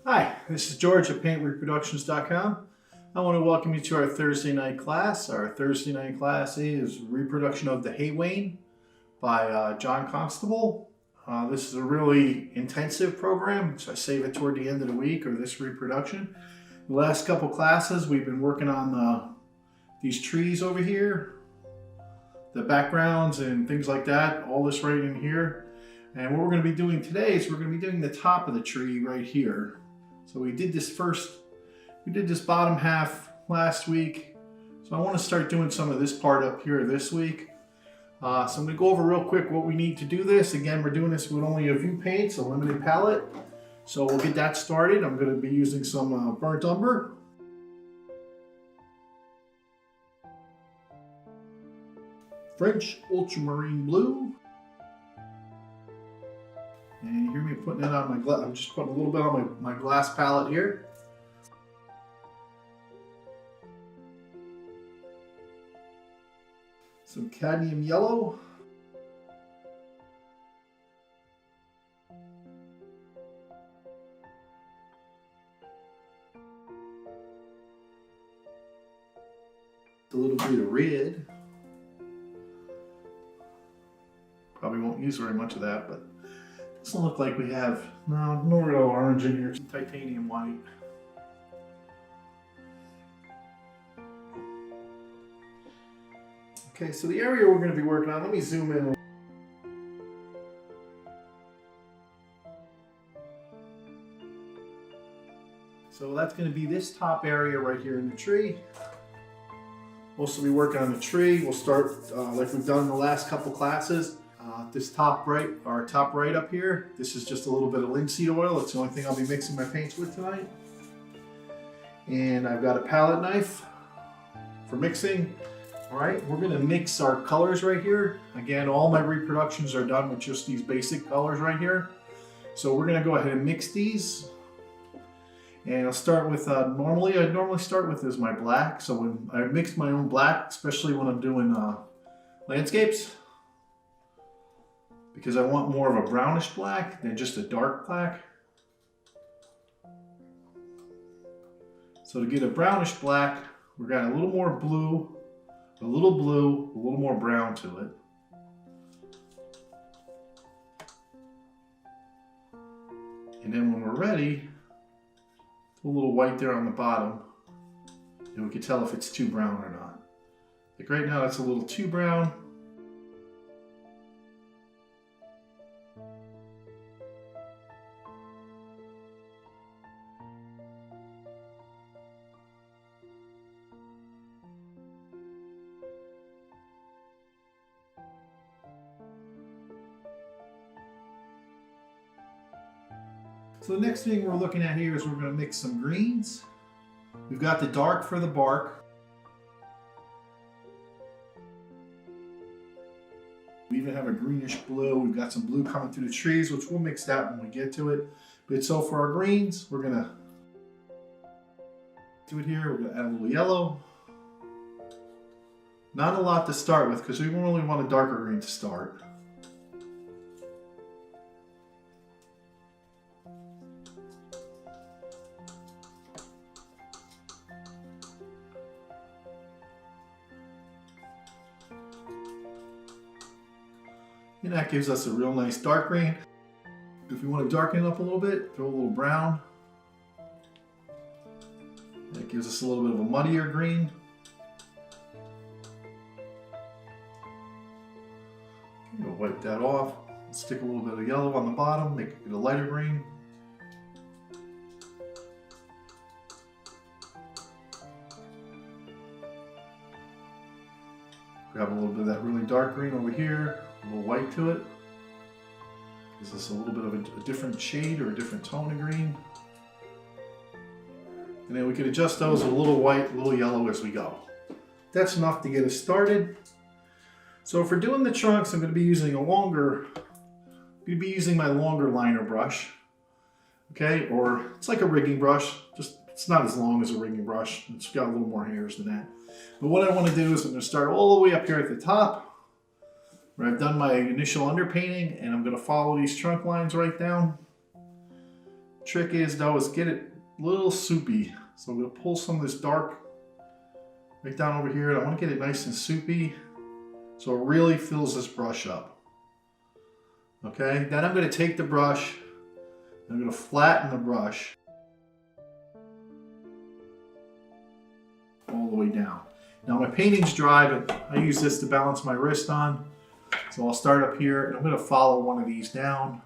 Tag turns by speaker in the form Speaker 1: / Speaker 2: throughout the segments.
Speaker 1: Hi, this is George at paintreproductions.com. I want to welcome you to our Thursday night class. Our Thursday night class is reproduction of the Hay Wain by John Constable. This is a really intensive program, so I save it toward the end of the week, or this reproduction. The last couple classes we've been working on these trees over here, the backgrounds and things like that, all this right in here. And what we're going to be doing today is we're going to be doing the top of the tree right here. So we did this bottom half last week. So I want to start doing some of this part up here this week. So I'm going to go over real quick what we need to do this. Again, we're doing this with only a few paints, a limited palette. So we'll get that started. I'm going to be using some burnt umber. French ultramarine blue. And you hear me putting that on my glass. I'm just putting a little bit on my glass palette here. Some cadmium yellow. A little bit of red. Probably won't use very much of that, but it doesn't look like we have, no real orange in here. Some titanium white. Okay, so the area we're going to be working on, let me zoom in. So that's going to be this top area right here in the tree. We'll also be working on the tree. We'll start like we've done in the last couple classes. This top right up here, this is just a little bit of linseed oil. It's the only thing I'll be mixing my paints with tonight. And I've got a palette knife for mixing. All right, we're gonna mix our colors right here. Again, all my reproductions are done with just these basic colors right here. So we're gonna go ahead and mix these. And I'll start with, I'd normally start with is my black. So when I mix my own black, especially when I'm doing landscapes, because I want more of a brownish black than just a dark black. So to get a brownish black, we've got a little more blue, a little more brown to it. And then when we're ready, a little white there on the bottom, and we can tell if it's too brown or not. Like right now, it's a little too brown. So the next thing we're looking at here is we're going to mix some greens. We've got the dark for the bark. We even have a greenish blue. We've got some blue coming through the trees, which we'll mix that when we get to it. But so for our greens, we're going to do it here. We're going to add a little yellow. Not a lot to start with because we really want a darker green to start. And that gives us a real nice dark green. If we want to darken it up a little bit, throw a little brown. That gives us a little bit of a muddier green. Okay, we'll wipe that off. Stick a little bit of yellow on the bottom, make it a lighter green. Grab a little bit of that really dark green over here. A little white to it. Gives us a little bit of a different shade or a different tone of green. And then we can adjust those with a little white, a little yellow as we go. That's enough to get us started. So for doing the trunks, I'm going to be using my longer liner brush. Okay, or it's like a rigging brush, just it's not as long as a rigging brush. It's got a little more hairs than that. But what I want to do is I'm going to start all the way up here at the top, where I've done my initial underpainting, and I'm going to follow these trunk lines right down. Trick is though is get it a little soupy. So I'm going to pull some of this dark right down over here. I want to get it nice and soupy so it really fills this brush up. Okay, then I'm going to take the brush, I'm going to flatten the brush all the way down. Now my painting's dry, but I use this to balance my wrist on. So I'll start up here and I'm going to follow one of these down.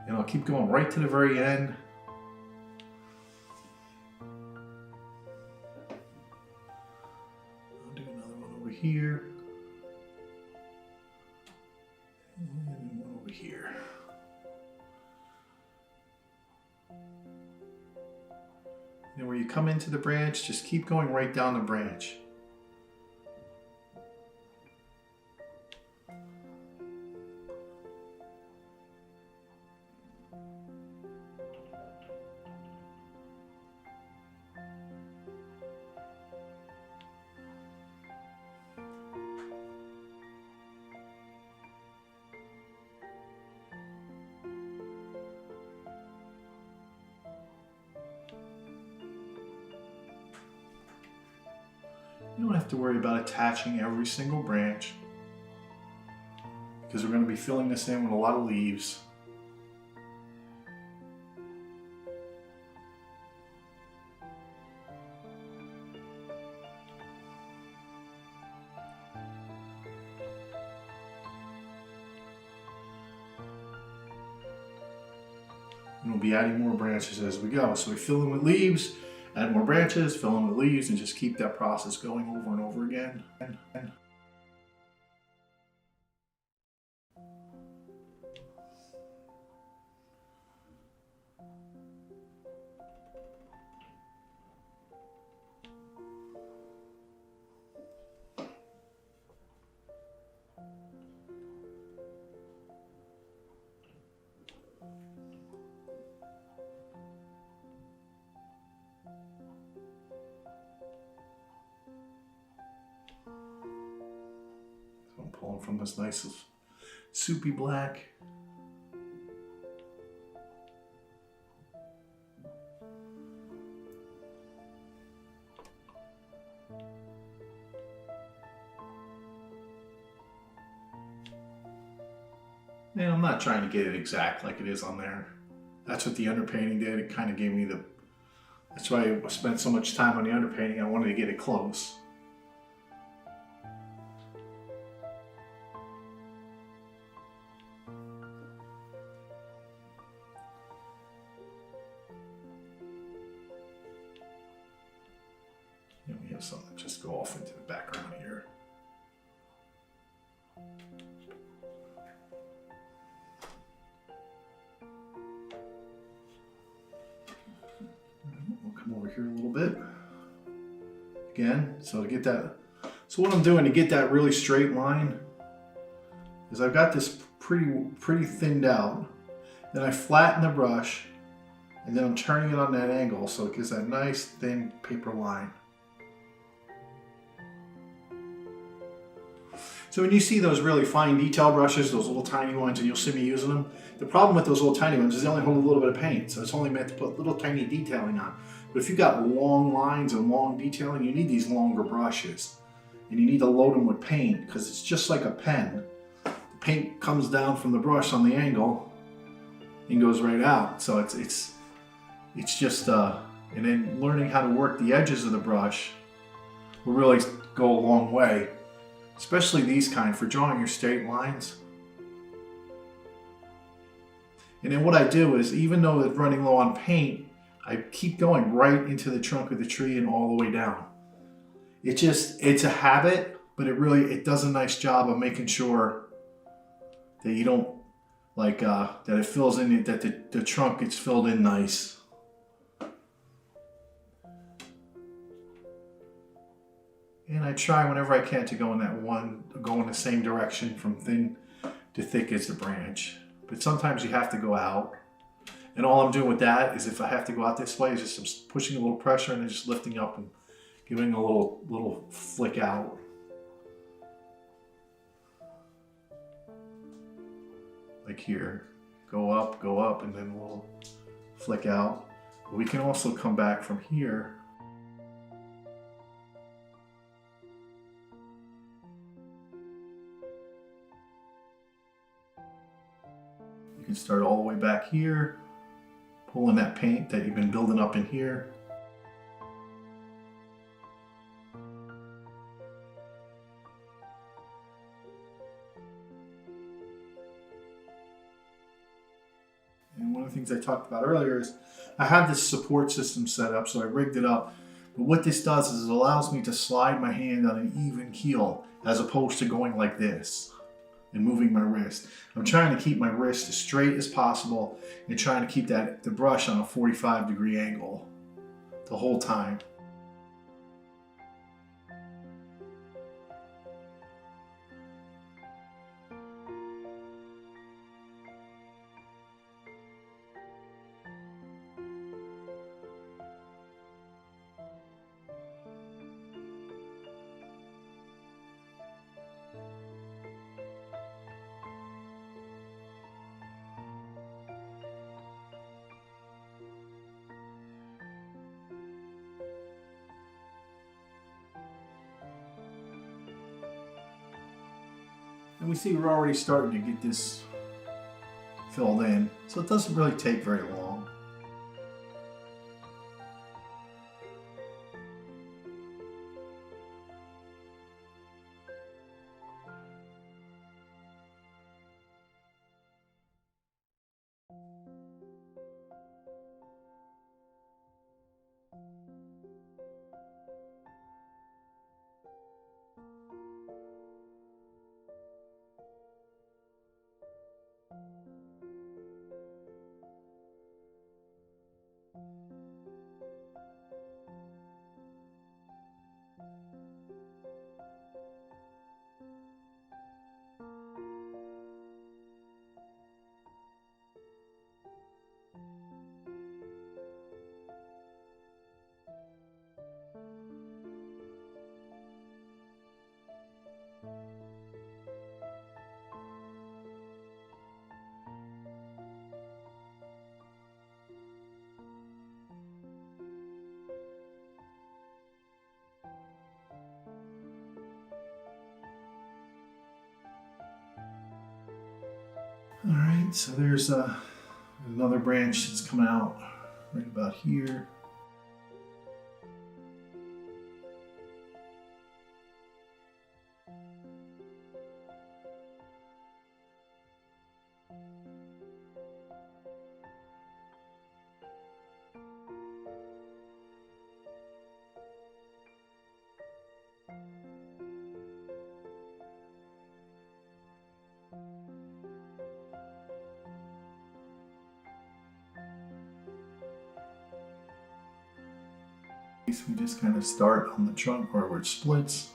Speaker 1: And I'll keep going right to the very end. I'll do another one over here. And one over here. And where you come into the branch, just keep going right down the branch. You don't have to worry about attaching every single branch because we're going to be filling this in with a lot of leaves. And we'll be adding more branches as we go. So we fill in with leaves, add more branches, fill in with leaves, and just keep that process going over and over again. I'm pulling from this nice soupy black. And I'm not trying to get it exact like it is on there. That's what the underpainting did. It kind of gave me that's why I spent so much time on the underpainting. I wanted to get it close. And we have something just go off into the background here. We'll come over here a little bit. Again, so to get that, so what I'm doing to get that really straight line is I've got this pretty thinned out. Then I flatten the brush and then I'm turning it on that angle so it gives that nice thin paper line. So when you see those really fine detail brushes, those little tiny ones, and you'll see me using them, the problem with those little tiny ones is they only hold a little bit of paint, so it's only meant to put little tiny detailing on. But if you've got long lines and long detailing, you need these longer brushes. And you need to load them with paint, because it's just like a pen. The paint comes down from the brush on the angle and goes right out. So it's just, and then learning how to work the edges of the brush will really go a long way. Especially these kind for drawing your straight lines. And then what I do is, even though it's running low on paint, I keep going right into the trunk of the tree and all the way down. It's a habit, but it does a nice job of making sure that you don't, like, that it fills in, that the trunk gets filled in nice. And I try whenever I can to go in the same direction from thin to thick as the branch. But sometimes you have to go out. And all I'm doing with that is if I have to go out this way, is just I'm pushing a little pressure and then just lifting up and giving a little flick out. Like here, go up, and then we'll flick out. We can also come back from here. You can start all the way back here, pulling that paint that you've been building up in here. And one of the things I talked about earlier is I have this support system set up, so I rigged it up. But what this does is it allows me to slide my hand on an even keel as opposed to going like this and moving my wrist. I'm trying to keep my wrist as straight as possible and trying to keep the brush on a 45-degree angle the whole time. And we see we're already starting to get this filled in, so it doesn't really take very long. All right, so there's another branch that's coming out right about here. We just kind of start on the trunk where it splits.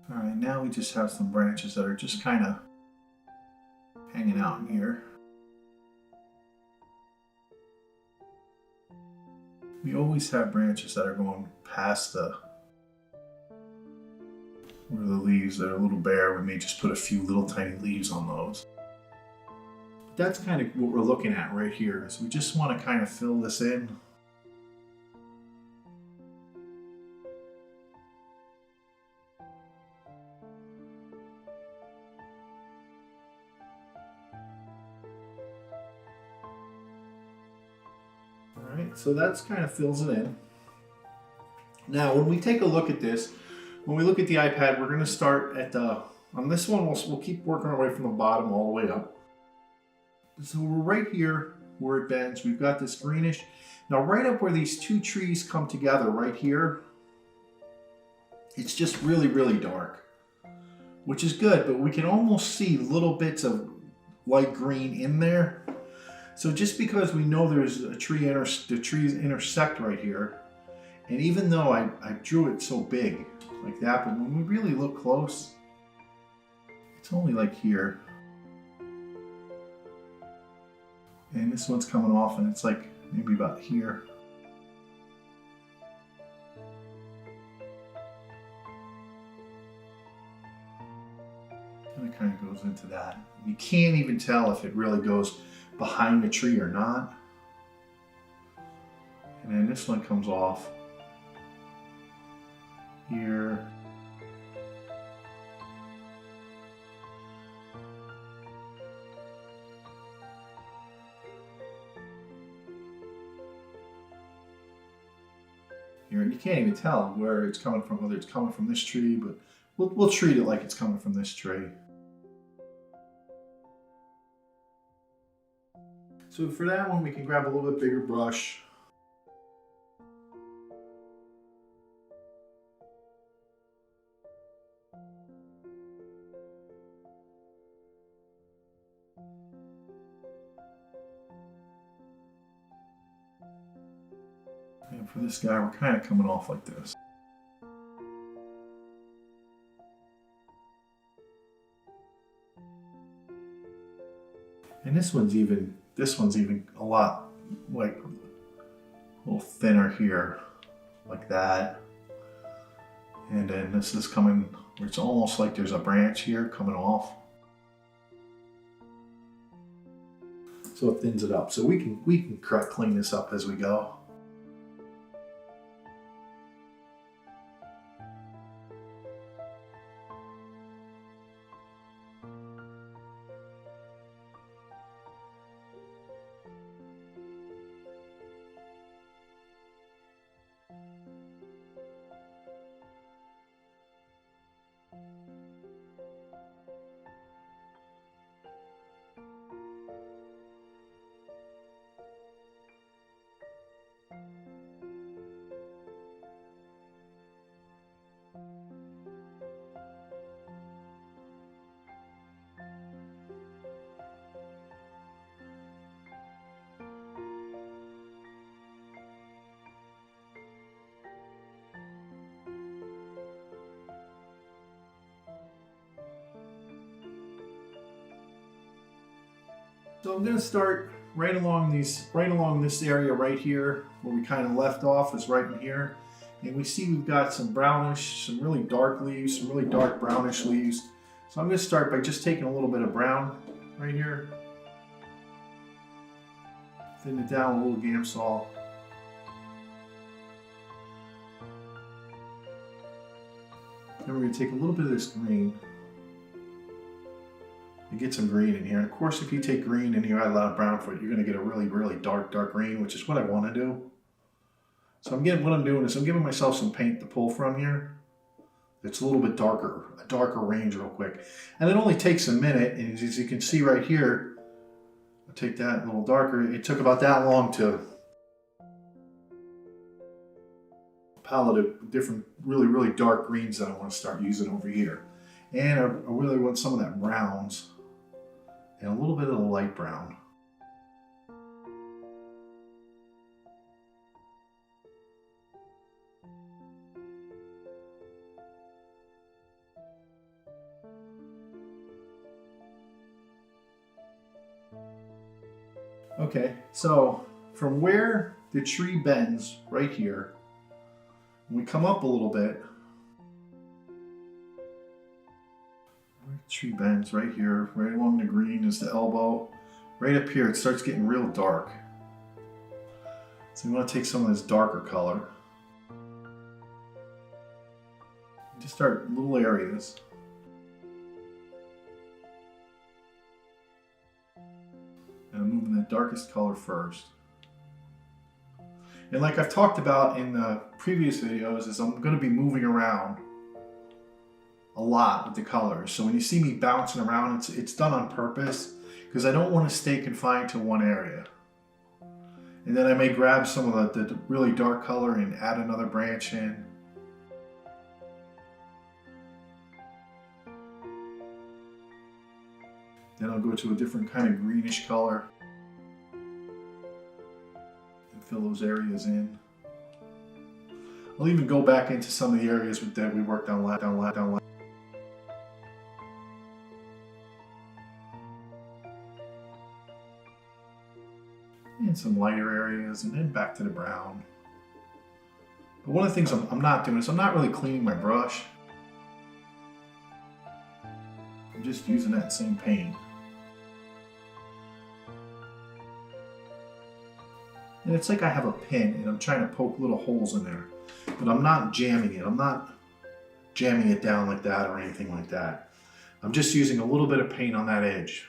Speaker 1: All right, now we just have some branches that are just kind of hanging out in here. We always have branches that are going past where the leaves that are a little bare. We may just put a few little tiny leaves on those. That's kind of what we're looking at right here. So we just want to kind of fill this in. All right, so that's kind of fills it in. Now, when we take a look at this, when we look at the iPad, we're going to start at the, on this one, we'll keep working our way from the bottom all the way up. So we're right here where it bends. We've got this greenish. Now, right up where these two trees come together, right here, it's just really, really dark, which is good, but we can almost see little bits of light green in there. So just because we know there's a tree, the trees intersect right here, and even though I drew it so big like that, but when we really look close, it's only like here. And this one's coming off and it's like maybe about here. And it kind of goes into that. You can't even tell if it really goes behind the tree or not. And then this one comes off here. Here, you can't even tell where it's coming from, whether it's coming from this tree, but we'll treat it like it's coming from this tree. So for that one, we can grab a little bit bigger brush. And for this guy, we're kind of coming off like this. And this one's even a lot, like a little thinner here, like that. And then this is coming, it's almost like there's a branch here coming off. So it thins it up. So we can clean this up as we go. So I'm going to start right along this area right here where we kind of left off is right in here. And we see we've got some brownish, some really dark leaves, some really dark brownish leaves. So I'm going to start by just taking a little bit of brown right here. Thin it down with a little Gamsol. Then we're going to take a little bit of this green. You get some green in here. Of course, if you take green and you add a lot of brown for it, you're going to get a really, really dark green, which is what I want to do. So what I'm doing is I'm giving myself some paint to pull from here. It's a little bit darker, a darker range real quick. And it only takes a minute, and as you can see right here, I'll take that a little darker. It took about that long to palette of different, really, really dark greens that I want to start using over here. And I really want some of that browns and a little bit of the light brown. Okay, so from where the tree bends right here, we come up a little bit. Tree bends right here, right along the green is the elbow. right up here, it starts getting real dark. So you want to take some of this darker color. Just start little areas. And I'm moving the darkest color first. And like I've talked about in the previous videos, is I'm going to be moving around a lot with the colors. So when you see me bouncing around, it's done on purpose because I don't want to stay confined to one area. And then I may grab some of the really dark color and add another branch in. Then I'll go to a different kind of greenish color and fill those areas in. I'll even go back into some of the areas that we worked on last. And some lighter areas, and then back to the brown. But one of the things I'm not doing is I'm not really cleaning my brush. I'm just using that same paint. And it's like I have a pin and I'm trying to poke little holes in there. But I'm not jamming it. I'm not jamming it down like that or anything like that. I'm just using a little bit of paint on that edge.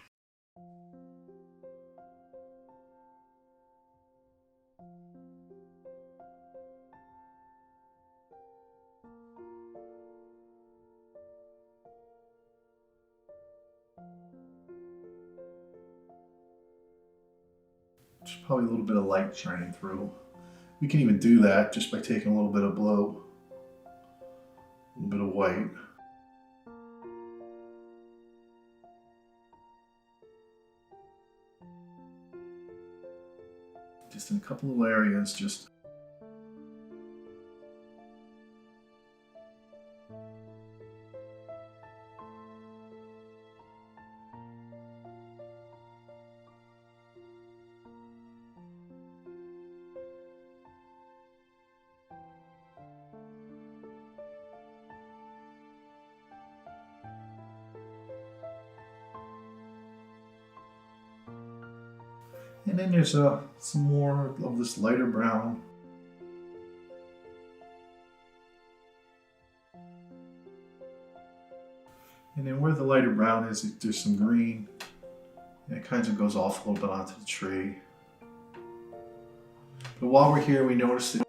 Speaker 1: There's probably a little bit of light shining through. We can even do that just by taking a little bit of blue, a little bit of white. Just in a couple of areas, just and then there's some more of this lighter brown. And then where the lighter brown is, there's some green. And it kind of goes off a little bit onto the tree. But while we're here, we notice that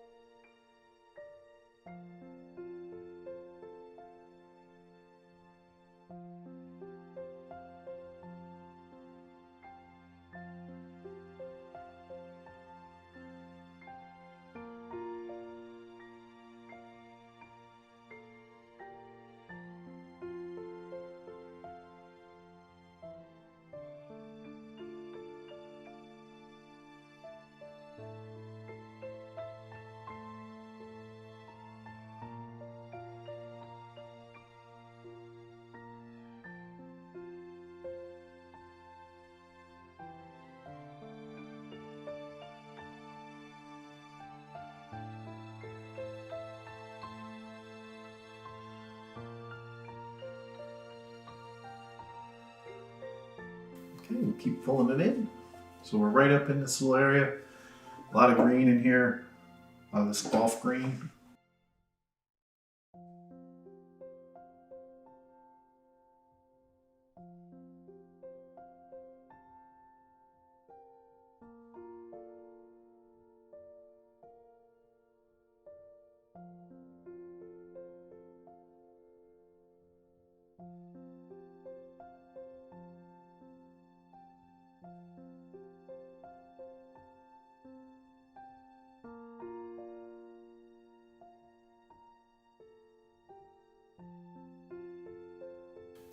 Speaker 1: okay, we'll keep filling it in. So we're right up in this little area. A lot of green in here, a lot of this off green.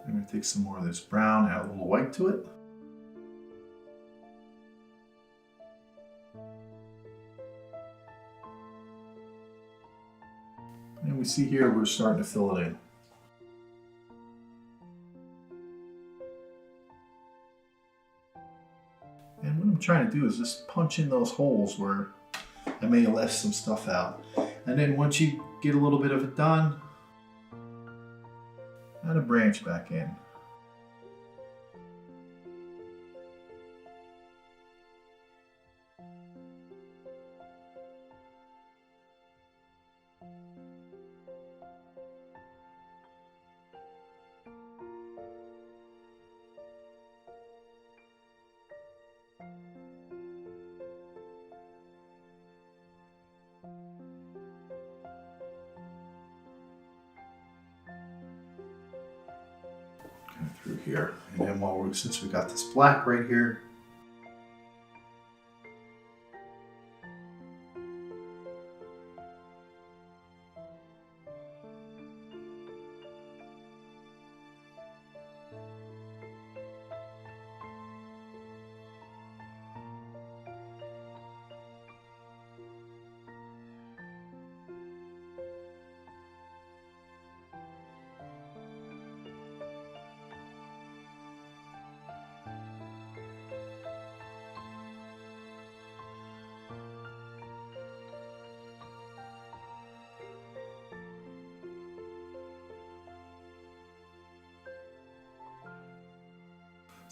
Speaker 1: I'm going to take some more of this brown, add a little white to it. And we see here we're starting to fill it in. And what I'm trying to do is just punch in those holes where I may have left some stuff out. And then once you get a little bit of it done, add a branch back in. Through here, and then since we got this black right here,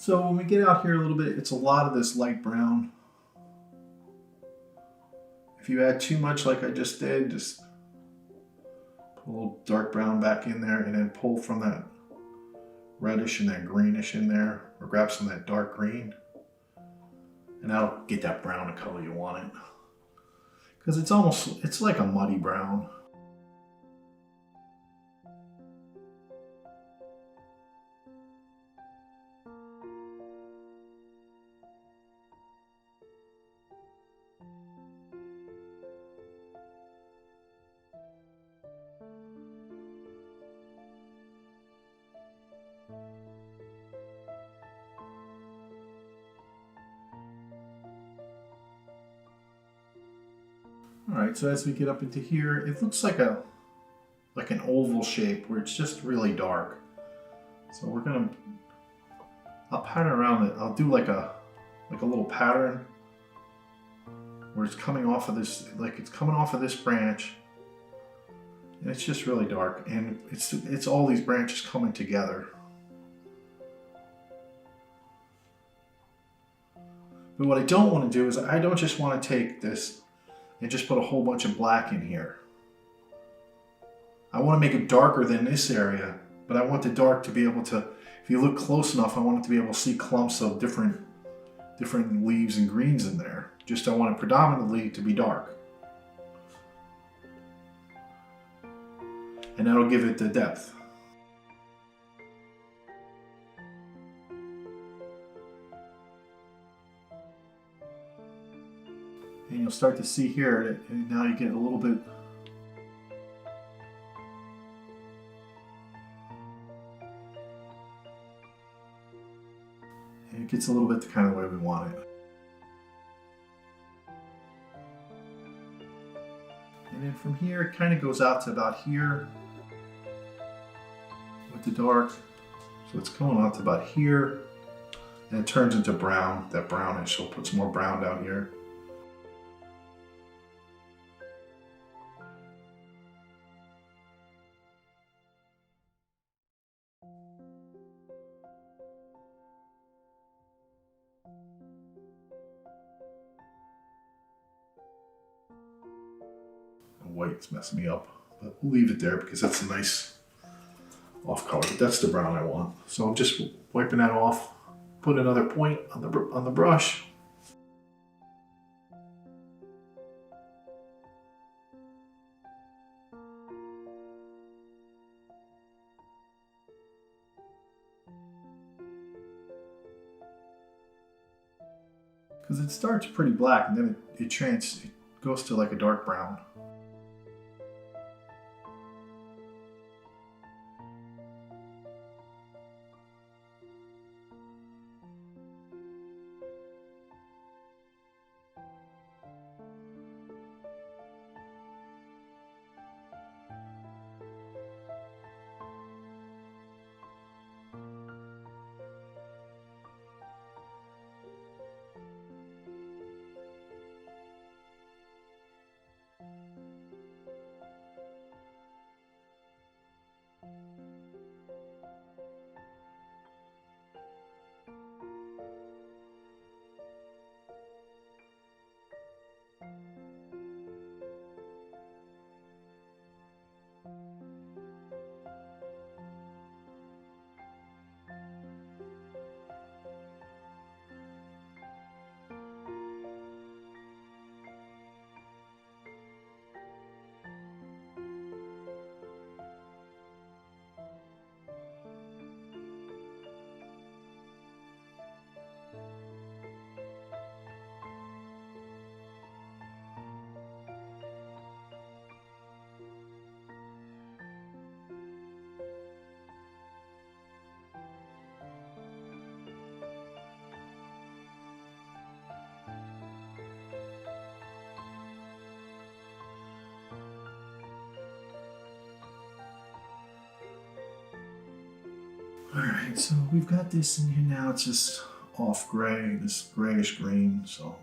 Speaker 1: so when we get out here a little bit, it's a lot of this light brown. If you add too much like I just did, just put a little dark brown back in there and then pull from that reddish and that greenish in there, or grab some of that dark green, and that'll get that brown the color you want it. Because it's like a muddy brown. Alright, so as we get up into here, it looks like an oval shape where it's just really dark. So I'll pattern around it. I'll do like a little pattern where it's coming off of this, like it's coming off of this branch. And it's just really dark, and it's all these branches coming together. But what I don't want to do is I don't just want to take this and just put a whole bunch of black in here. I want to make it darker than this area, but I want the dark to be able to, if you look close enough, I want it to be able to see clumps of different leaves and greens in there. Just I want it predominantly to be dark. And that'll give it the depth. And you'll start to see here, and now you get a little bit. And it gets a little bit the kind of way we want it. And then from here, it kind of goes out to about here with the dark. So it's going out to about here, and it turns into brown, that brownish. So we'll put some more brown down here. White's messing me up, but we'll leave it there because that's a nice off color. But that's the brown I want. So I'm just wiping that off. Put another point on the brush. Because it starts pretty black and then it goes to like a dark brown. Alright, so we've got this in here now. It's just off gray, this grayish green, so.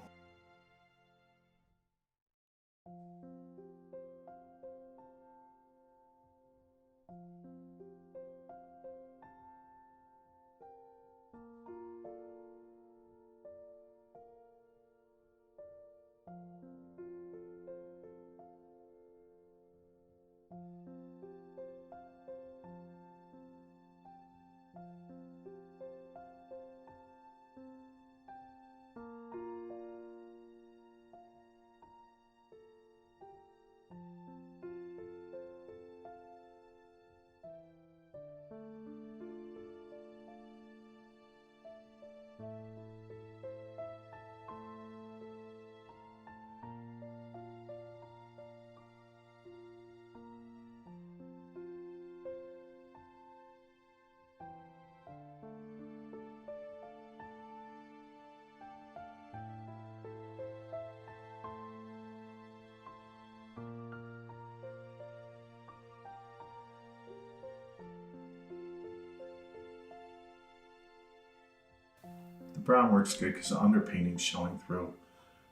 Speaker 1: The brown works good because the underpainting's showing through.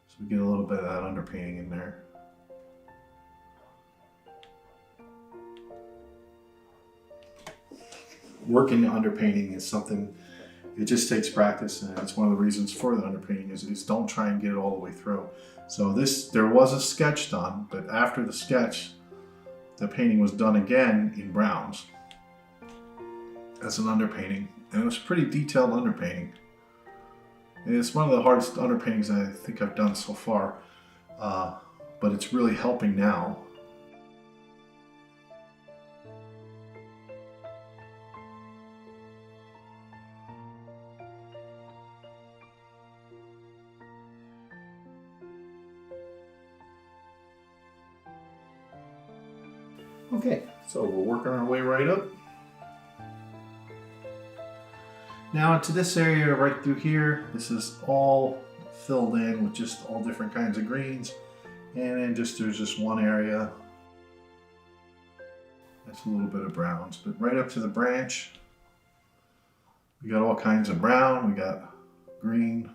Speaker 1: So we get a little bit of that underpainting in there. Working the underpainting is something, it just takes practice, and it's one of the reasons for the underpainting is don't try and get it all the way through. So there was a sketch done, but after the sketch, the painting was done again in browns as an underpainting, and it was pretty detailed underpainting. And it's one of the hardest underpaintings I think I've done so far, but it's really helping now. Okay, so we're working our way right up. Now into this area right through here, this is all filled in with just all different kinds of greens. And then there's just one area. That's a little bit of browns, but right up to the branch, we got all kinds of brown, we got green.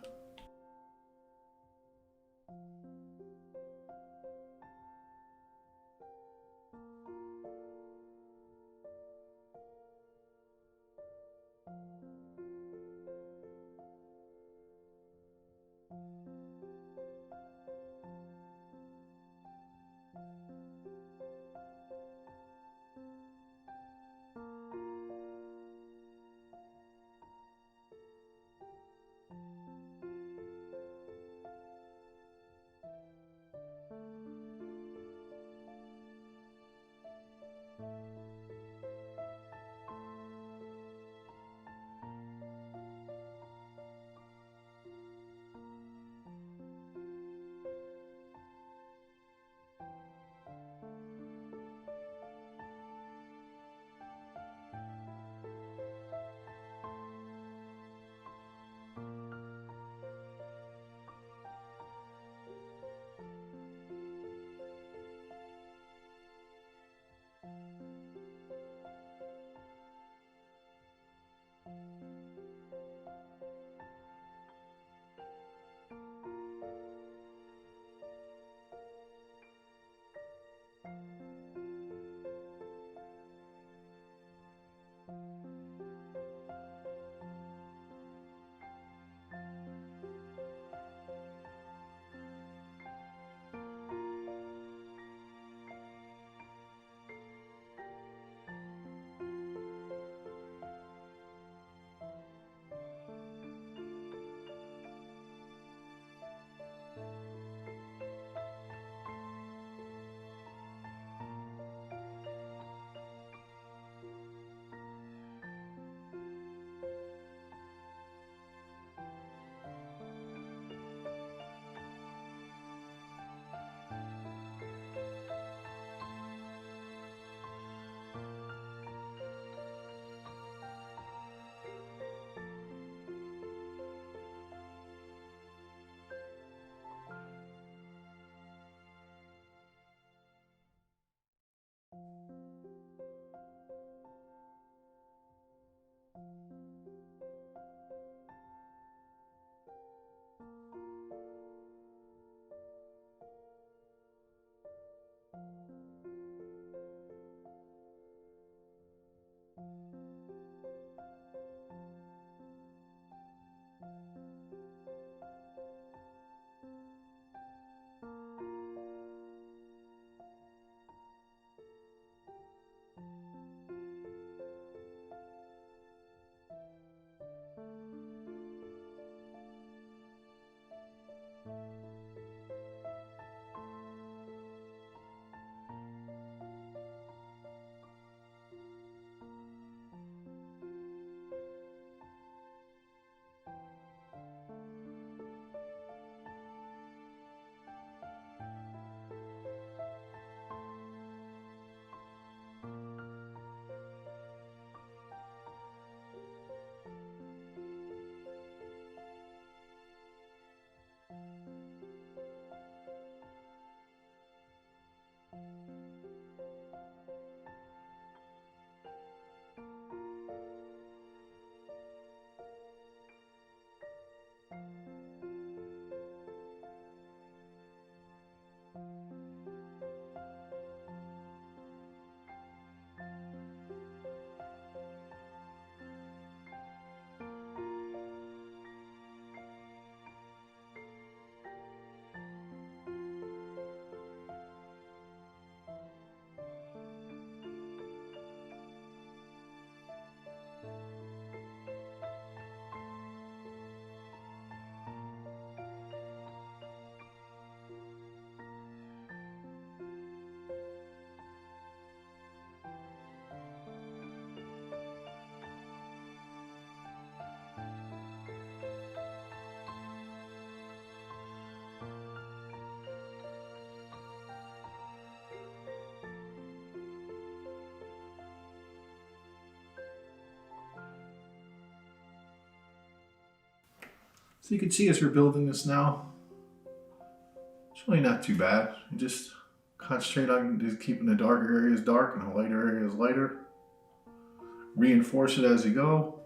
Speaker 1: So you can see as we're building this now, it's really not too bad. You just concentrate on just keeping the darker areas dark and the lighter areas lighter. Reinforce it as you go.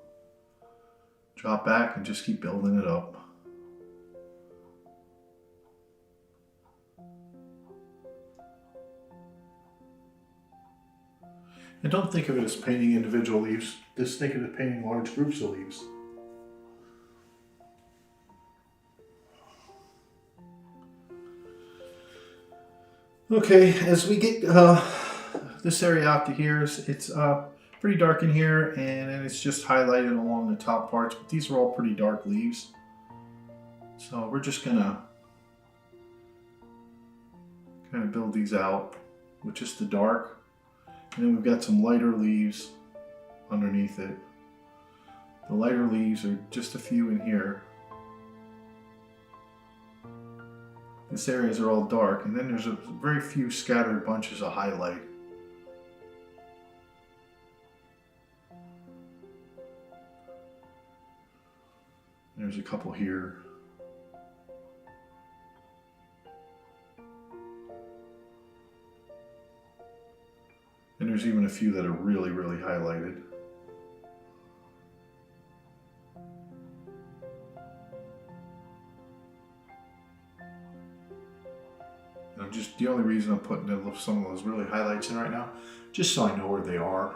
Speaker 1: Drop back and just keep building it up. And don't think of it as painting individual leaves. Just think of it as painting large groups of leaves. Okay, as we get this area out to here, it's pretty dark in here, and then it's just highlighted along the top parts, but these are all pretty dark leaves. So we're just gonna kind of build these out with just the dark. And then we've got some lighter leaves underneath it. The lighter leaves are just a few in here. These areas are all dark, and then there's a very few scattered bunches of highlight. There's a couple here. And there's even a few that are really, really highlighted. And just the only reason I'm putting some of those really highlights in right now, just so I know where they are.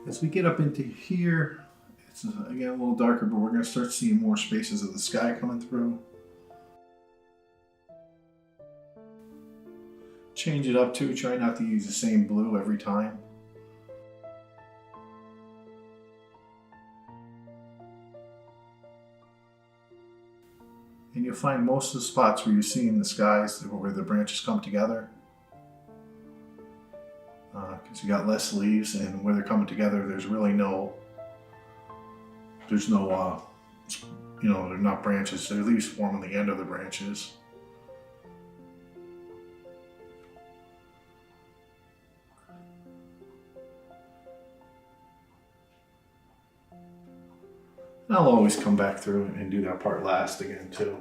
Speaker 1: As we get up into here, it's again a little darker, but we're going to start seeing more spaces of the sky coming through. Change it up too, try not to use the same blue every time. And you'll find most of the spots where you see in the skies where the branches come together. Because you got less leaves, and where they're coming together, there's really no, they're not branches. They're leaves form on the end of the branches. And I'll always come back through and do that part last again too.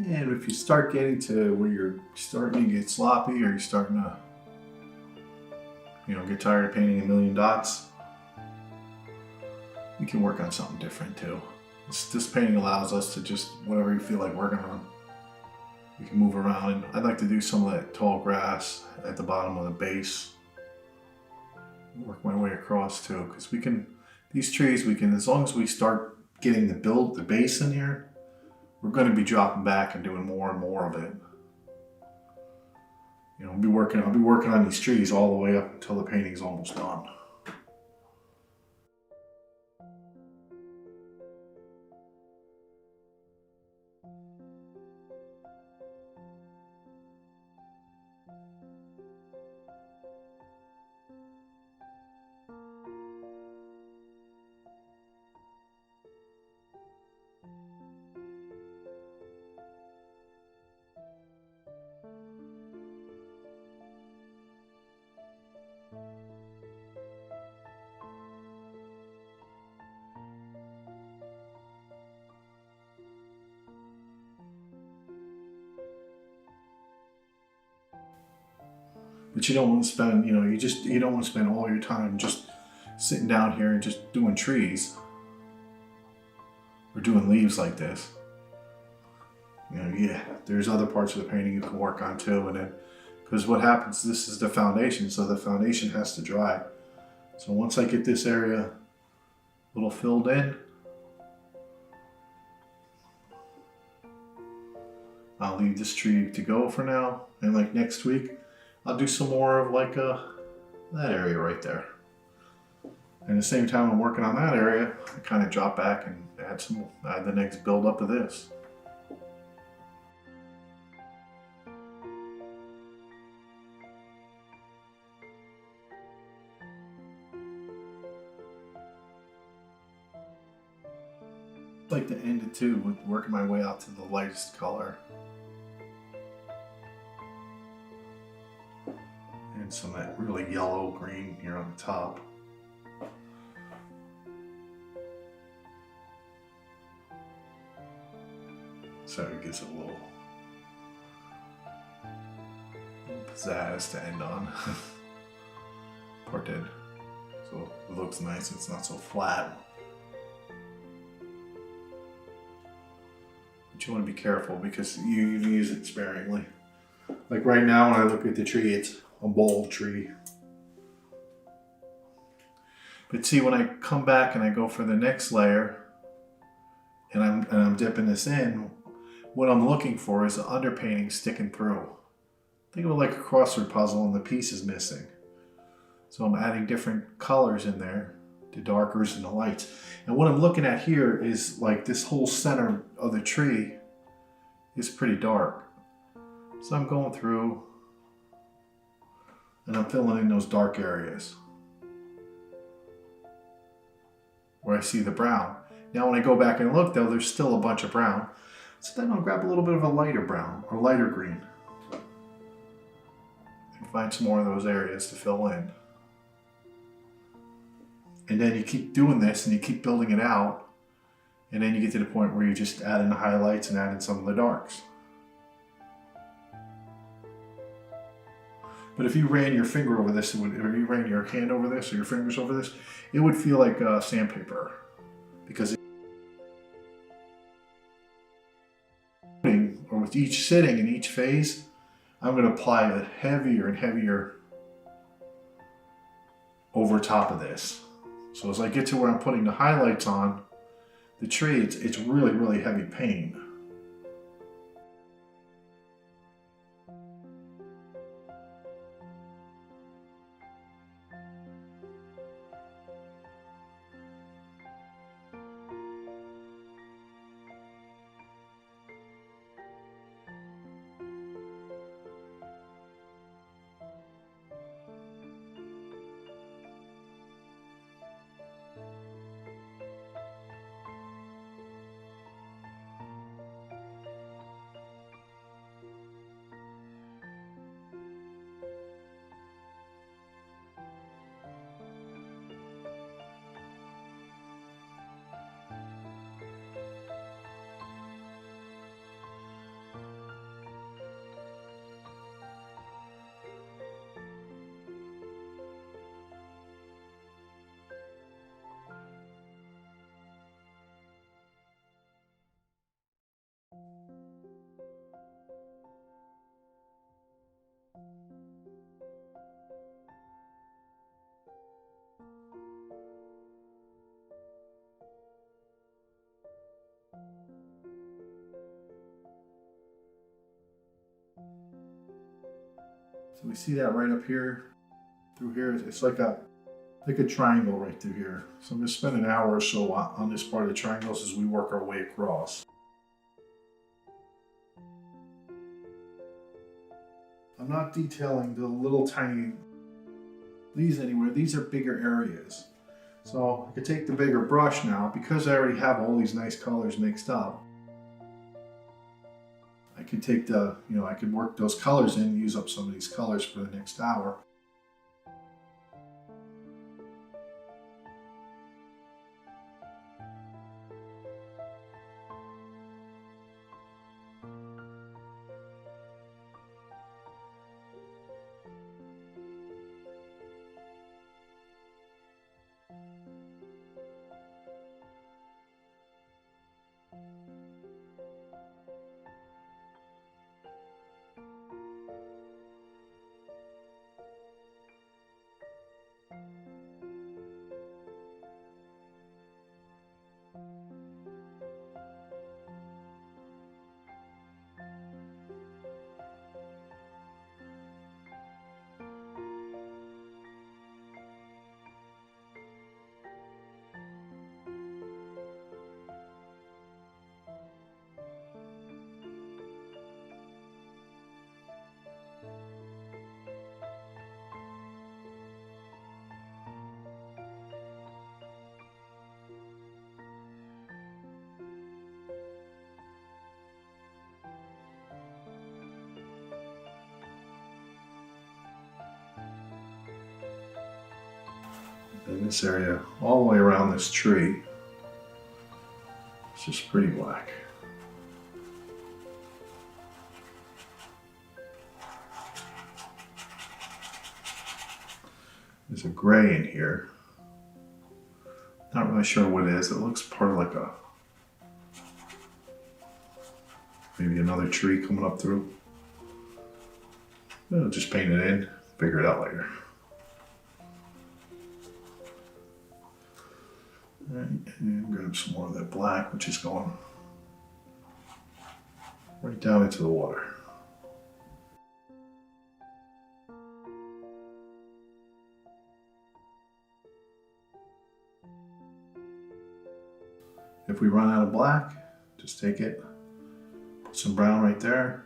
Speaker 1: And if you start getting to where you're starting to get sloppy, or you're starting to, get tired of painting a million dots, you can work on something different too. This painting allows us to just, whatever you feel like working on, you can move around. And I'd like to do some of that tall grass at the bottom of the base. Work my way across too, because these trees, as long as we start getting the base in here, we're going to be dropping back and doing more and more of it. I'll be working on these trees all the way up until the painting's almost done. But you don't want to spend, you don't want to spend all your time just sitting down here and just doing trees or doing leaves like this. Yeah, there's other parts of the painting you can work on too, and then because what happens, this is the foundation, so the foundation has to dry. So once I get this area a little filled in, I'll leave this tree to go for now, and like next week I'll do some more of like that area right there. And at the same time I'm working on that area, I kind of drop back and add the next build up of this. I like to end it too with working my way out to the lightest color. And some of that really yellow green here on the top. So it gives it a little pizzazz to end on. Part did. So it looks nice, it's not so flat. But you want to be careful because you use it sparingly. Like right now when I look at the tree, it's a bold tree. But see, when I come back and I go for the next layer and I'm dipping this in, what I'm looking for is the underpainting sticking through. Think of it like a crossword puzzle and the piece is missing. So I'm adding different colors in there, the darkers and the lights. And what I'm looking at here is like this whole center of the tree is pretty dark. So I'm going through and I'm filling in those dark areas where I see the brown. Now when I go back and look though, there's still a bunch of brown. So then I'll grab a little bit of a lighter brown or lighter green and find some more of those areas to fill in. And then you keep doing this and you keep building it out, and then you get to the point where you just add in the highlights and add in some of the darks. But if you ran your finger over this, or you ran your hand over this or your fingers over this, it would feel like sandpaper, because or with each sitting in each phase, I'm going to apply it heavier and heavier over top of this. So as I get to where I'm putting the highlights on the tree, it's really, really heavy paint. So we see that right up here, through here. It's like a triangle right through here. So I'm going to spend an hour or so on this part of the triangles as we work our way across. I'm not detailing the little tiny leaves anywhere. These are bigger areas. So I could take the bigger brush now, because I already have all these nice colors mixed up. I could take the, I could work those colors in, use up some of these colors for the next hour. in this area, all the way around this tree, it's just pretty black. There's a gray in here. Not really sure what it is. It looks part of like a, maybe another tree coming up through. I'll just paint it in, figure it out later. All right, and grab some more of that black, which is going right down into the water. If we run out of black, just take it, put some brown right there,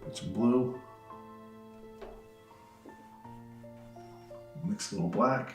Speaker 1: put some blue, mix a little black.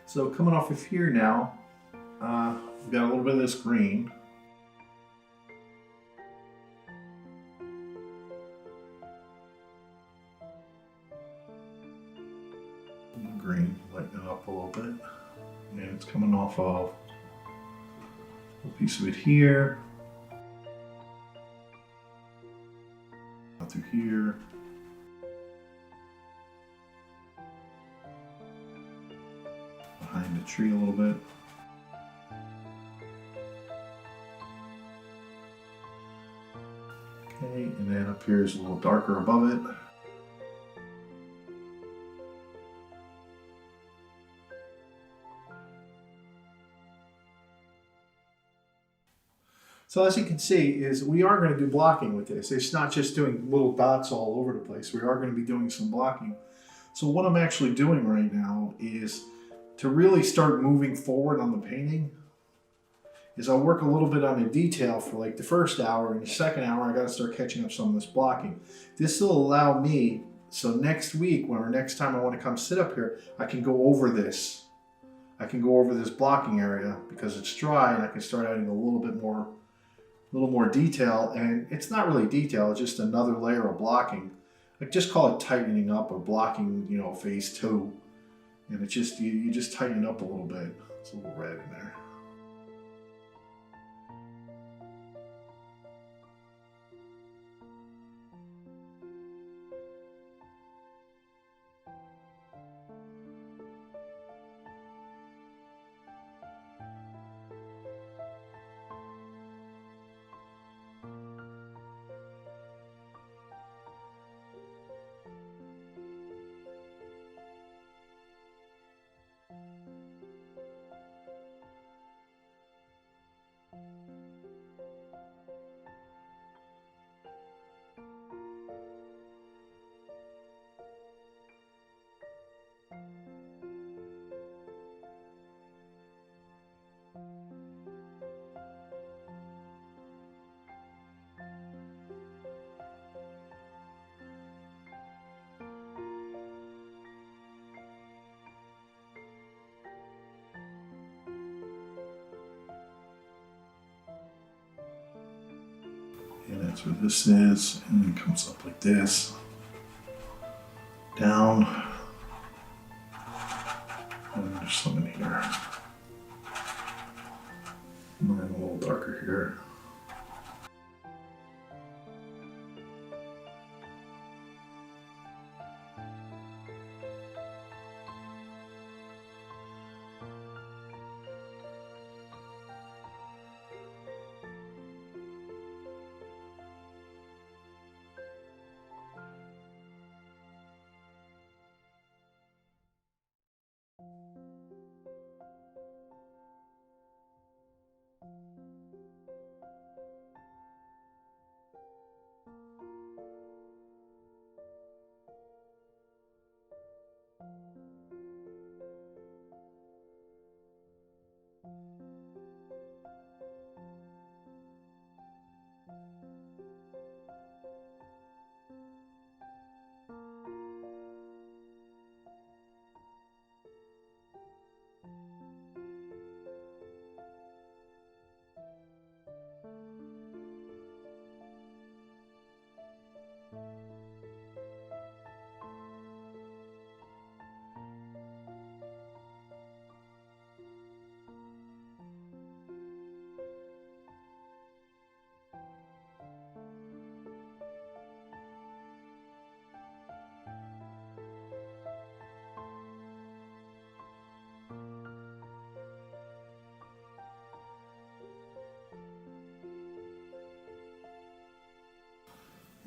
Speaker 1: So coming off of here now, we've got a little bit of this green. Green, lighten it up a little bit. And it's coming off of a piece of it here. Through here. Behind the tree a little bit. Okay, and then up here is a little darker above it. So as you can see, is we are going to do blocking with this. It's not just doing little dots all over the place. We are going to be doing some blocking. So what I'm actually doing right now is to really start moving forward on the painting is I'll work a little bit on the detail for like the first hour, and the second hour I got to start catching up some of this blocking. This will allow me, so next week or next time I want to come sit up here, I can go over this. I can go over this blocking area because it's dry, and I can start adding a little more detail. And it's not really detail, it's just another layer of blocking. I just call it tightening up or blocking, you know, phase 2. And it's just, you just tighten it up a little bit. It's a little red in there. And that's what this is, and it comes up like this, down, and there's some in here, and then a little darker here.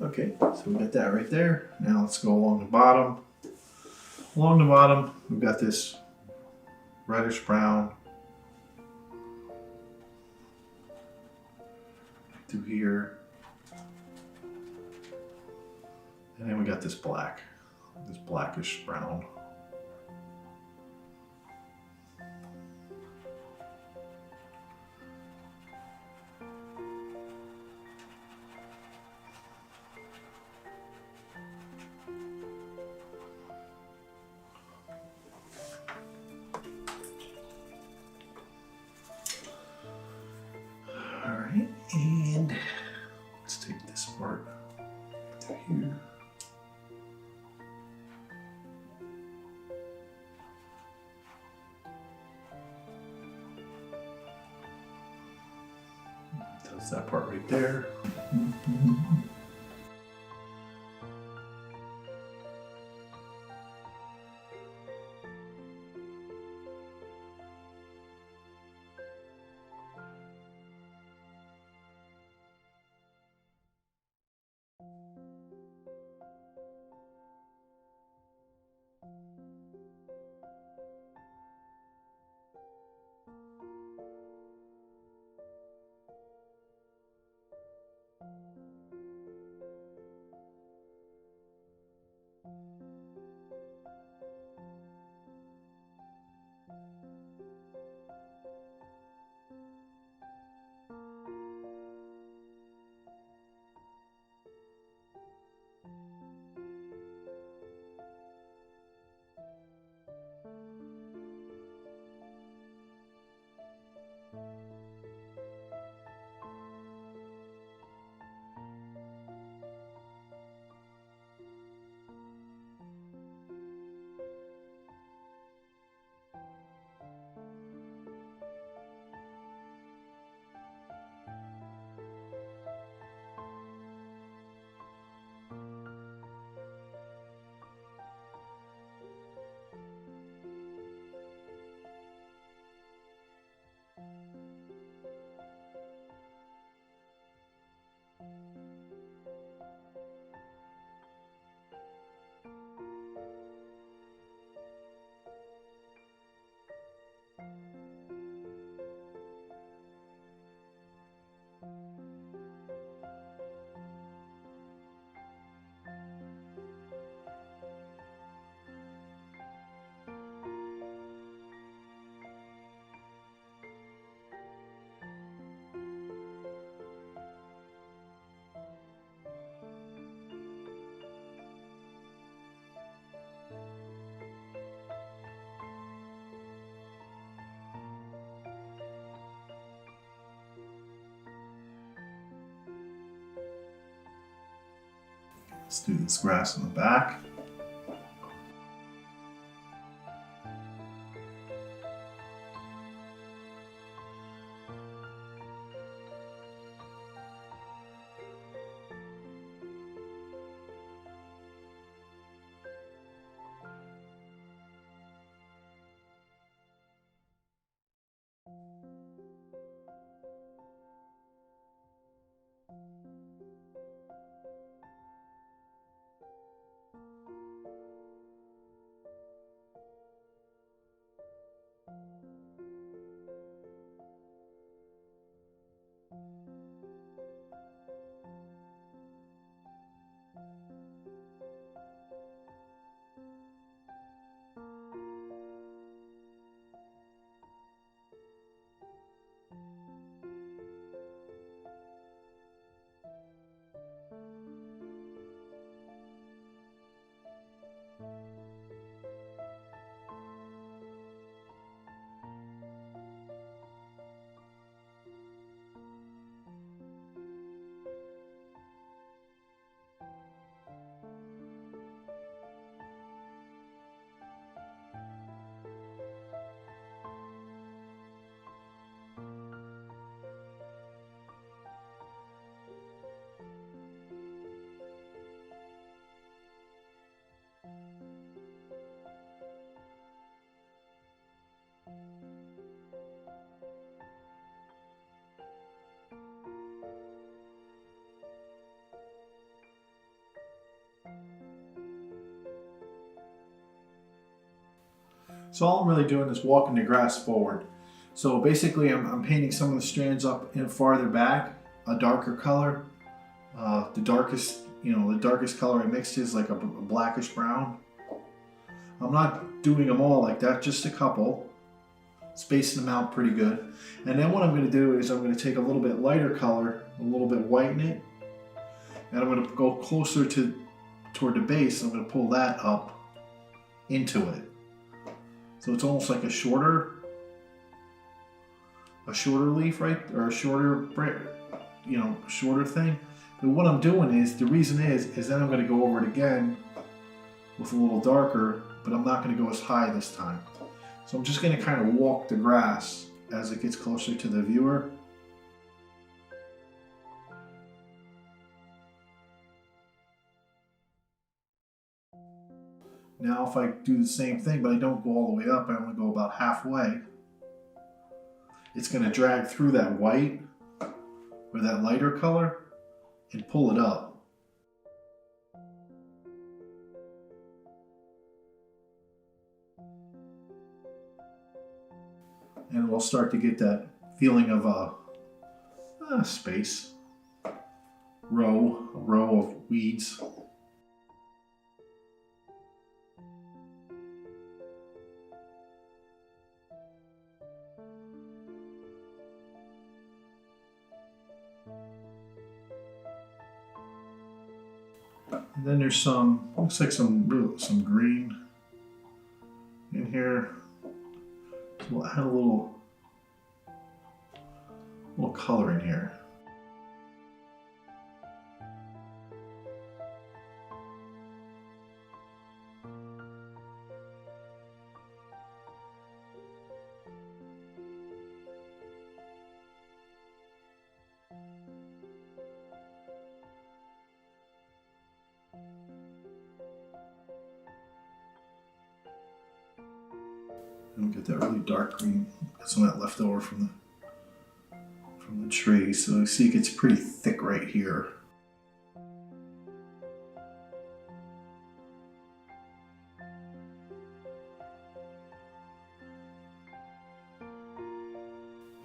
Speaker 1: Okay, so we got that right there. Now let's go along the bottom. Along the bottom, we've got this reddish brown through here. And then we got this black, this blackish brown. Alright, and let's take this part through here. That's that part right there. Let's do this grass in the back. So all I'm really doing is walking the grass forward. So basically I'm painting some of the strands up in farther back, a darker color. The darkest color I mixed is like a blackish brown. I'm not doing them all like that, just a couple. Spacing them out pretty good. And then what I'm going to do is I'm going to take a little bit lighter color, a little bit whiten it, and I'm going to go closer toward the base. I'm going to pull that up into it. So it's almost like a shorter leaf, right? Or a shorter thing. But what I'm doing is, the reason is then I'm going to go over it again with a little darker, but I'm not going to go as high this time. So I'm just going to kind of walk the grass as it gets closer to the viewer. Now if I do the same thing, but I don't go all the way up, I only go about halfway, it's going to drag through that white or that lighter color and pull it up. And we'll start to get that feeling of a space, a row of weeds. And then there's looks like some green in here. So we'll add a little color in here. And we'll get that really dark green. Get some of that left over from the tree. So you see it gets pretty thick right here.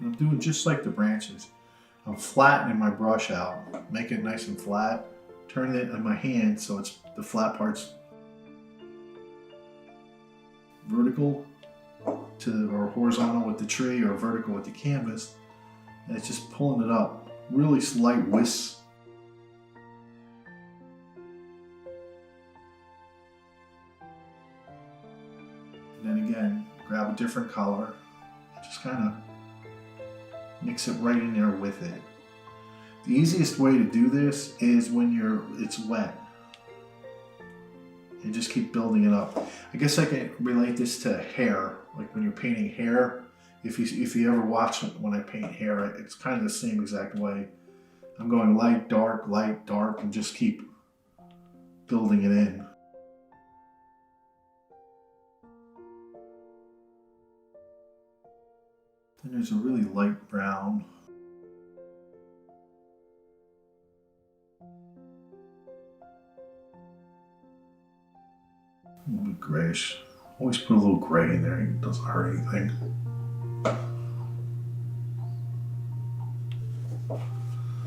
Speaker 1: And I'm doing just like the branches. I'm flattening my brush out, make it nice and flat, turning it in my hand so it's the flat parts vertical or horizontal with the tree, or vertical with the canvas, and it's just pulling it up, really slight whisks. And then again, grab a different color, just kind of mix it right in there with it. The easiest way to do this is when it's wet. And just keep building it up. I guess I can relate this to hair. Like when you're painting hair, if you ever watch it when I paint hair, it's kind of the same exact way. I'm going light, dark, and just keep building it in. Then there's a really light brown. A little bit grayish. Always put a little gray in there, it doesn't hurt anything.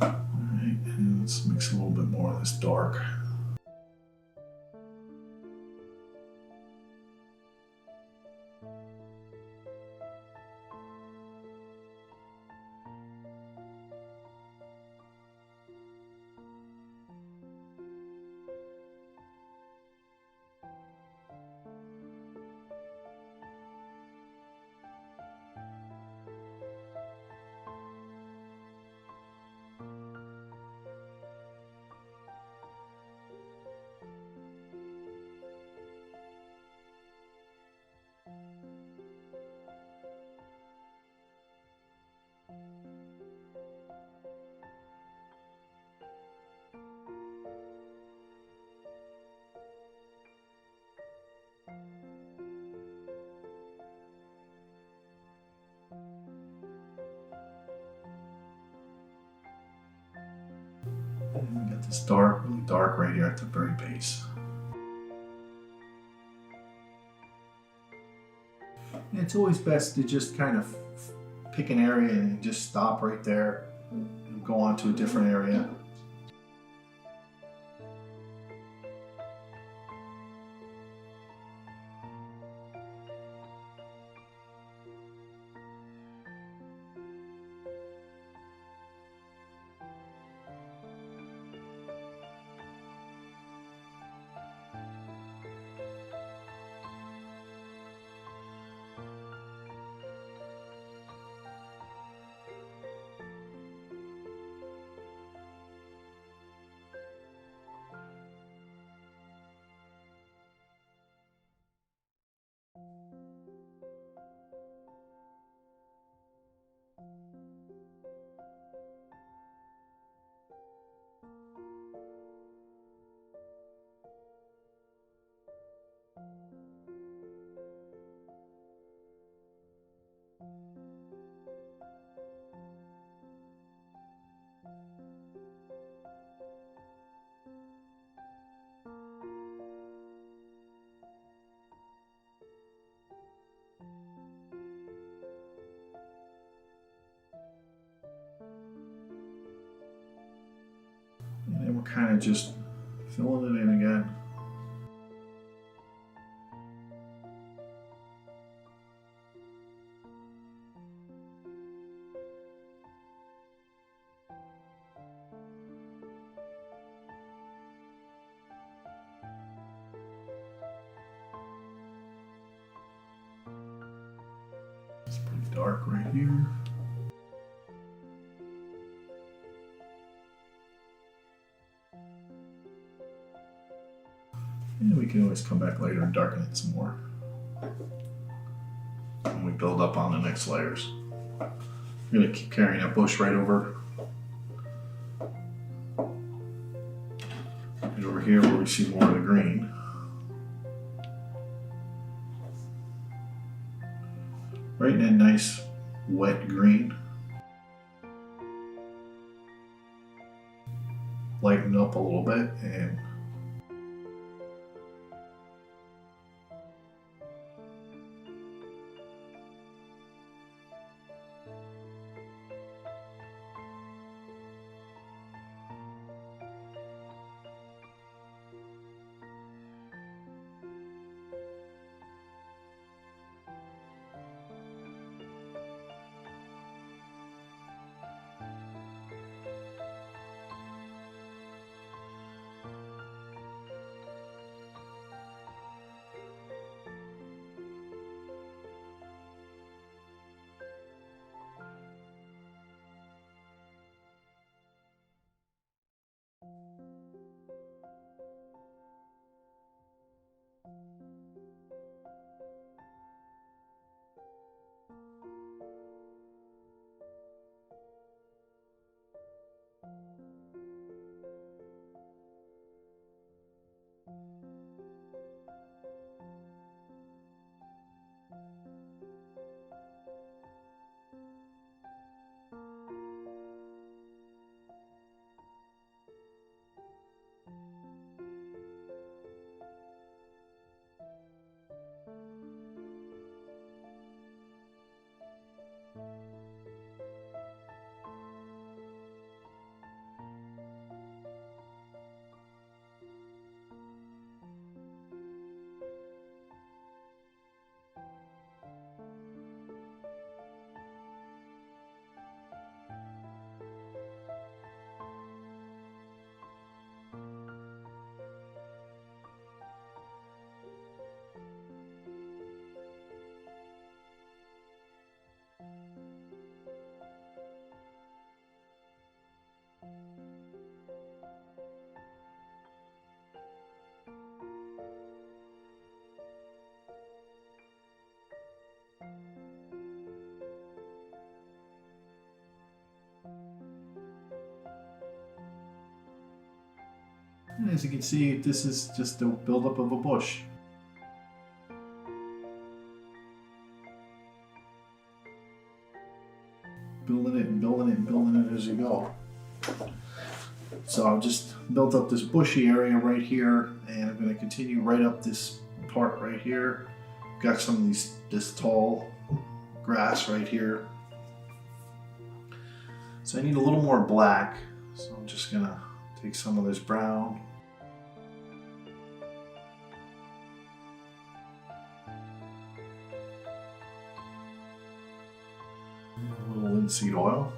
Speaker 1: Alright, and let's mix a little bit more of this dark. And we got this dark, really dark right here at the very base. And it's always best to just kind of pick an area and just stop right there and go on to a different area. And then we're kind of just filling it in again. It's pretty dark right here. And we can always come back later and darken it some more. And we build up on the next layers. I'm going to keep carrying that bush right over. And over here where we see more of the green. Right in that nice wet green. Lighten up a little bit and as you can see, this is just the buildup of a bush. Building it and building it and building it as you go. So I've just built up this bushy area right here, and I'm going to continue right up this part right here, got some of this tall grass right here. So I need a little more black. So I'm just gonna take some of this brown. A little linseed oil.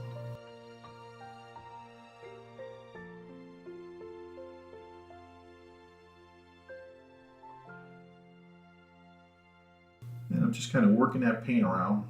Speaker 1: And I'm just kind of working that paint around.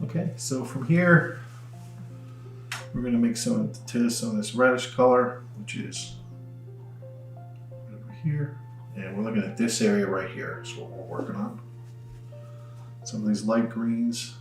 Speaker 1: Okay, so from here, we're going to make some of this reddish color, which is over here. And we're looking at this area right here is what we're working on. Some of these light greens.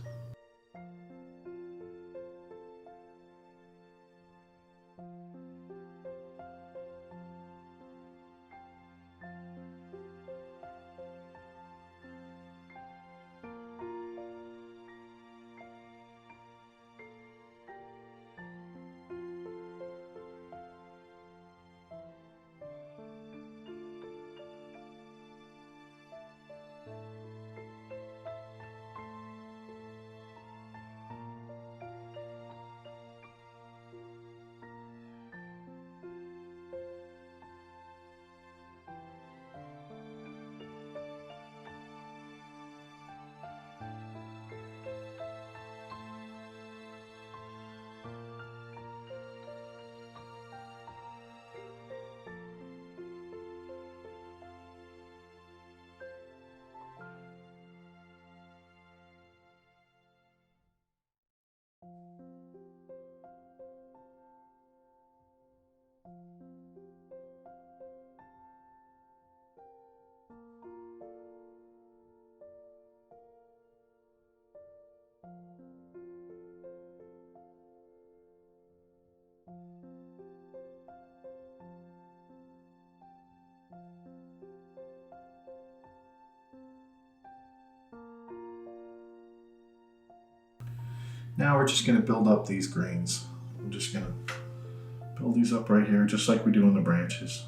Speaker 1: Now we're just going to build up these greens. I'm just going to build these up right here, just like we do in the branches.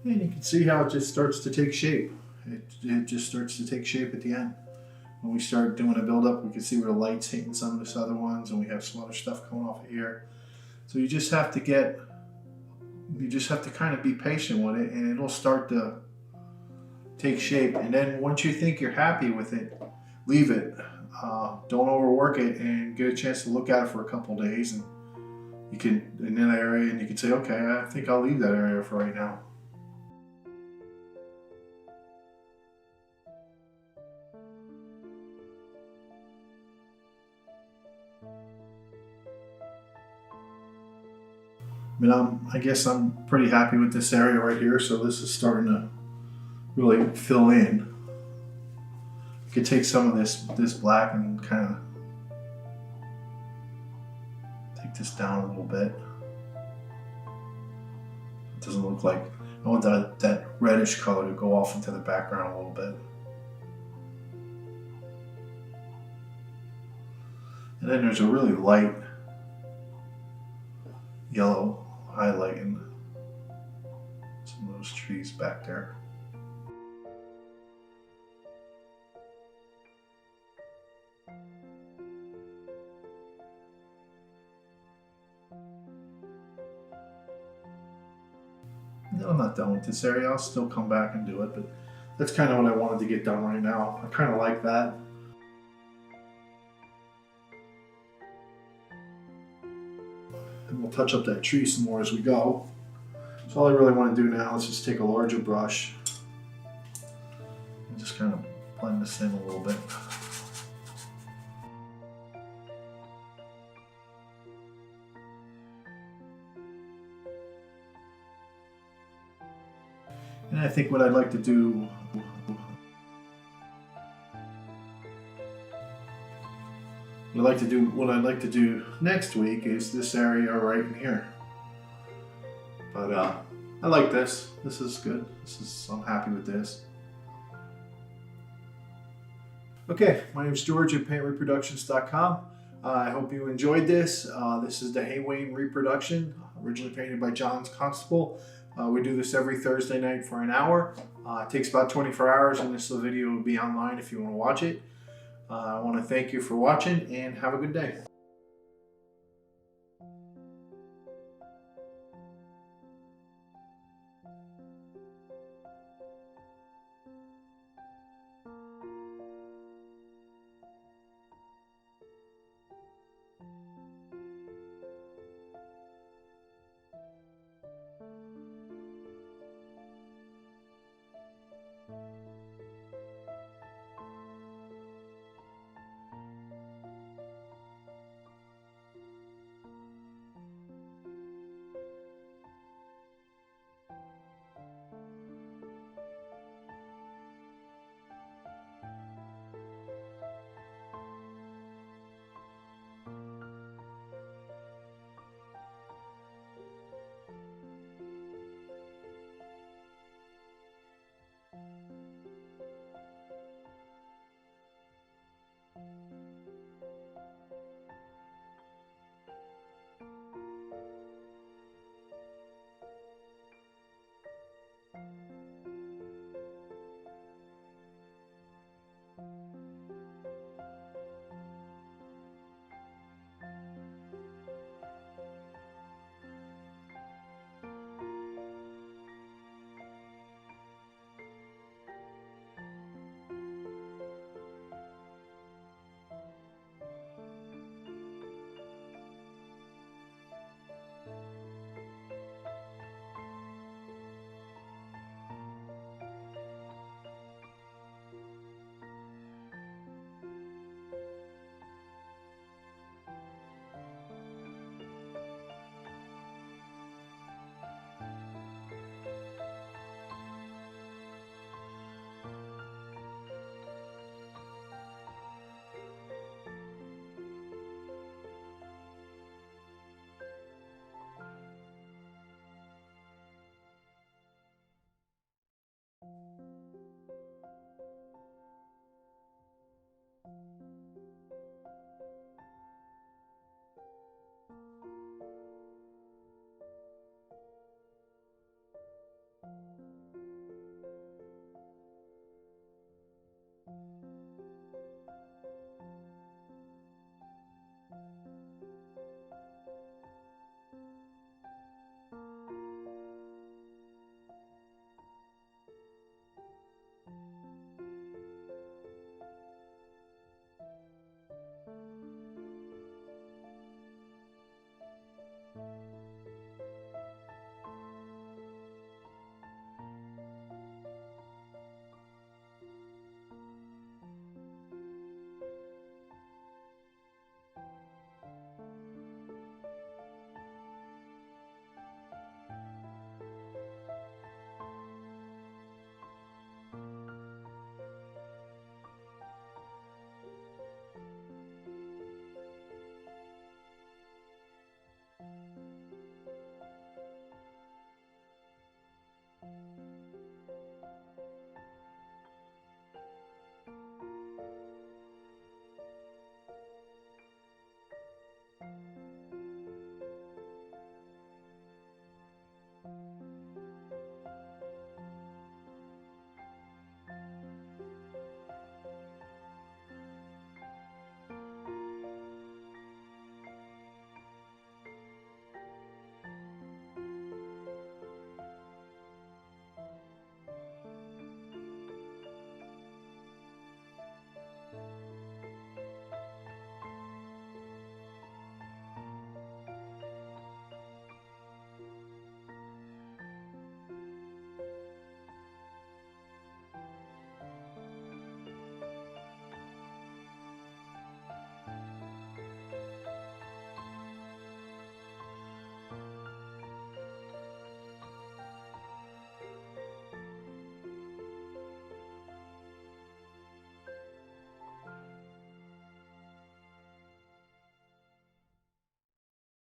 Speaker 1: And you can see how it just starts to take shape. It just starts to take shape at the end. When we start doing a build-up, we can see where the light's hitting some of these other ones, and we have some other stuff coming off of here. So you just have to kind of be patient with it, and it'll start to take shape. And then once you think you're happy with it, leave it. Don't overwork it, and get a chance to look at it for a couple of days, and you can in that area, and you can say, okay, I think I'll leave that area for right now. I mean, I guess I'm pretty happy with this area right here, so this is starting to really fill in. You could take some of this black and kind of take this down a little bit. It doesn't look like, I want that reddish color to go off into the background a little bit. And then there's a really light yellow highlighting some of those trees back there. No, I'm not done with this area. I'll still come back and do it, but that's kind of what I wanted to get done right now. I kind of like that. And we'll touch up that tree some more as we go. So all I really want to do now is just take a larger brush and just kind of blend this in a little bit. And I think what I'd like to do what I'd like to do next week is this area right in here. But I like this. This is good. I'm happy with this. Okay, my name is George at paintreproductions.com. I hope you enjoyed this. This is the Hay Wain Reproduction, originally painted by John Constable. We do this every Thursday night for an hour. It takes about 24 hours, and this video will be online if you want to watch it. I want to thank you for watching, and have a good day.